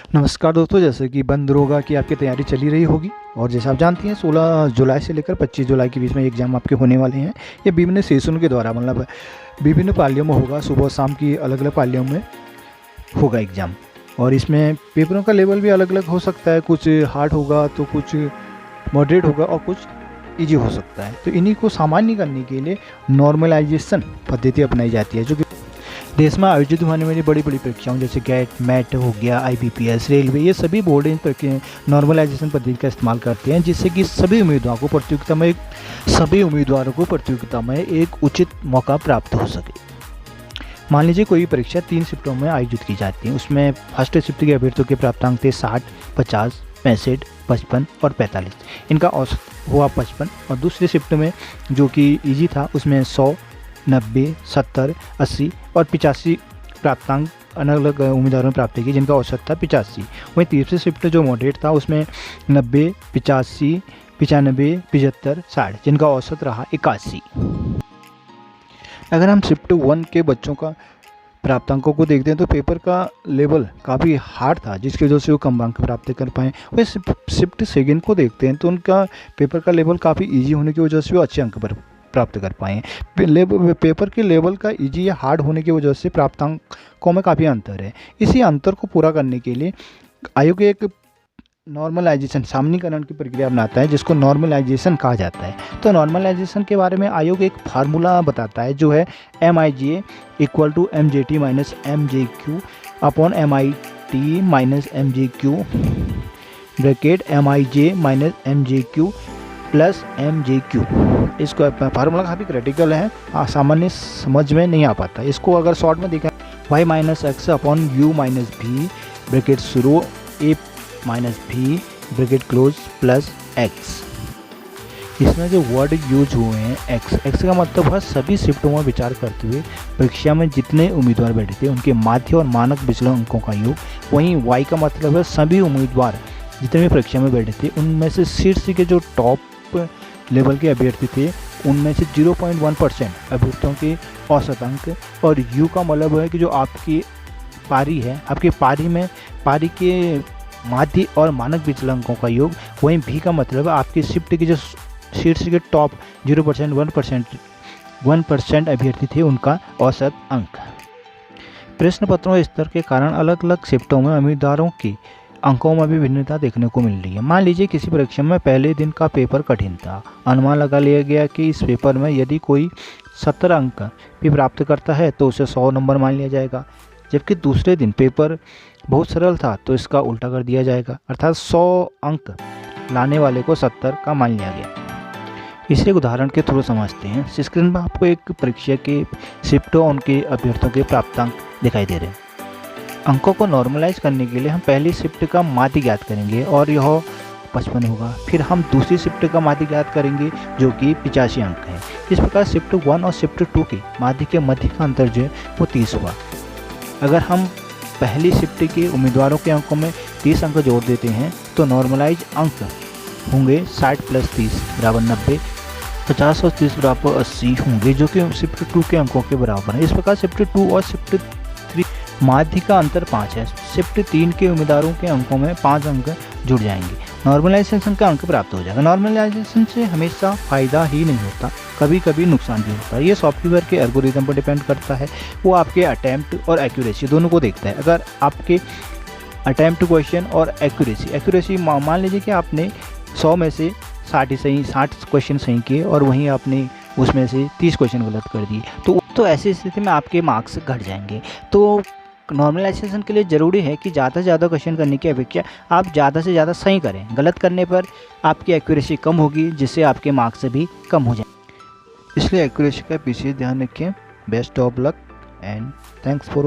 नमस्कार दोस्तों, जैसे कि बंद दरोगा की आपकी तैयारी चली रही होगी और जैसे आप जानती हैं 16 जुलाई से लेकर 25 जुलाई के बीच में एग्ज़ाम आपके होने वाले हैं। ये विभिन्न सेशन के द्वारा मतलब विभिन्न पालियों में होगा, सुबह शाम की अलग अलग पालियों में होगा एग्ज़ाम। और इसमें पेपरों का लेवल भी अलग अलग हो सकता है, कुछ हार्ड होगा तो कुछ मॉडरेट होगा और कुछ ईजी हो सकता है। तो इन्हीं को सामान्य करने के लिए नॉर्मलाइजेशन पद्धति अपनाई जाती है, जो कि देश में आयोजित होने वाली बड़ी बड़ी परीक्षाओं जैसे गेट, मैट हो गया, IBPS, रेलवे, ये सभी बोर्ड इन नॉर्मलाइजेशन पद्धति का इस्तेमाल करते हैं, जिससे कि सभी उम्मीदवारों को प्रतियोगिता में एक उचित मौका प्राप्त हो सके। मान लीजिए कोई परीक्षा 3 शिफ्टों में आयोजित की जाती है। उसमें फर्स्ट शिफ्ट के अभ्यर्थियों के प्राप्तांक थे 60, 50, 65, 55 और 45। इनका औसत हुआ 55। और दूसरी शिफ्ट में जो कि ईजी था उसमें 100, 90, 70, 80 और 85 प्राप्तांक अलग अलग उम्मीदवारों ने प्राप्त की, जिनका औसत था 85। वहीं तीसरी शिफ्ट जो मॉडरेट था उसमें 90, 85, 95, 75, 60, जिनका औसत रहा 81। अगर हम शिफ्ट 1 के बच्चों का प्राप्तांकों को देखते हैं तो पेपर का लेवल काफ़ी हार्ड था, जिसकी वजह से वो कम अंक प्राप्त कर पाए। वही शिफ्ट सेकेंड को देखते हैं तो उनका पेपर का लेवल काफ़ी ईजी होने की वजह से वो अच्छे अंक प्राप्त कर पाए। पेपर के लेवल का ईजी या हार्ड होने की वजह से प्राप्तांकों में काफ़ी अंतर है। इसी अंतर को पूरा करने के लिए आयोग एक नॉर्मलाइजेशन सामान्यीकरण की प्रक्रिया अपनाता है, जिसको नॉर्मलाइजेशन कहा जाता है। तो नॉर्मलाइजेशन के बारे में आयोग एक फार्मूला बताता है, जो है MIJ = MJT - MJQ upon MIT - MJQ bracket MIJ - MJQ plus MJQ। इसको फार्मूला काफ़ी क्रिटिकल है, सामान्य समझ में नहीं आ पाता। इसको अगर शॉर्ट में देखा y - x upon u - v bracket शुरू a -v bracket close plus x। इसमें जो वर्ड यूज हुए हैं x का मतलब है सभी शिफ्टों में विचार करते हुए परीक्षा में जितने उम्मीदवार बैठे थे उनके माध्य और मानक विचलन अंकों का योग। वहीं y का मतलब है सभी उम्मीदवार जितने भी परीक्षा में बैठे थे उनमें से शीर्ष के जो टॉप लेवल के अभ्यर्थी थे उनमें से 0.1% अभ्यर्थियों के औसत अंक। और u का मतलब है कि जो आपकी पारी है, आपकी पारी में पारी के माध्य और मानक विचलन अंकों का योग। वहीं v का मतलब है आपकी शिफ्ट के जो शीर्ष के टॉप 1% अभ्यर्थी थे उनका औसत अंक। प्रश्न पत्रों स्तर के कारण अलग अलग शिफ्टों में उम्मीदवारों के अंकों में भी भिन्नता देखने को मिल रही है। मान लीजिए किसी परीक्षा में पहले दिन का पेपर कठिन था। अनुमान लगा लिया गया कि इस पेपर में यदि कोई 70 अंक भी प्राप्त करता है तो उसे 100 नंबर मान लिया जाएगा, जबकि दूसरे दिन पेपर बहुत सरल था तो इसका उल्टा कर दिया जाएगा, अर्थात 100 अंक लाने वाले को 70 का मान लिया गया। इसे एक उदाहरण के थ्रू समझते हैं। स्क्रीन पर आपको एक परीक्षा के शिफ्टों उनके अभ्यर्थियों के प्राप्तांक दिखाई दे रहे हैं। अंकों को नॉर्मलाइज करने के लिए हम पहली शिफ्ट का माध्य ज्ञात करेंगे और यह 55 होगा। फिर हम दूसरी शिफ्ट का माध्य ज्ञात करेंगे जो कि 85 अंक है। इस प्रकार शिफ्ट 1 और शिफ्ट 2 के माध्य के मध्य का अंतर जो है वो 30 हुआ। अगर हम पहली शिफ्ट के उम्मीदवारों के अंकों में 30 अंक जोड़ देते हैं तो नॉर्मलाइज अंक होंगे 60 + 30 = 90, 50 और 30 = 80 होंगे, जो कि शिफ्ट 2 के अंकों के बराबर है। इस प्रकार शिफ्ट 2 और शिफ्ट 3 माध्य का अंतर 5 है। शिफ्ट 3 के उम्मीदवारों के अंकों में 5 अंक जुड़ जाएंगे, नॉर्मलाइजेशन का अंक प्राप्त हो जाएगा। नॉर्मलाइजेशन से हमेशा फ़ायदा ही नहीं होता, कभी कभी नुकसान भी होता है। ये सॉफ्टवेयर के एल्गोरिदम पर डिपेंड करता है। वो आपके अटैम्प्ट और एक्यूरेसी दोनों को देखता है। अगर आपके अटैम्प्ट क्वेश्चन और एक्यूरेसी मान लीजिए कि आपने 100 में से 60 क्वेश्चन सही किए और वहीं आपने उसमें से 30 क्वेश्चन गलत कर दिए तो ऐसी स्थिति में आपके मार्क्स घट जाएंगे। तो नॉर्मलाइजेशन के लिए ज़रूरी है कि ज़्यादा से ज़्यादा क्वेश्चन करने की अपेक्षा आप ज़्यादा से ज़्यादा सही करें। गलत करने पर आपकी एक्यूरेसी कम होगी, जिससे आपके मार्क्स भी कम हो जाएंगे। इसलिए एक्यूरेसी का विशेष ध्यान रखें। Best of luck and thanks for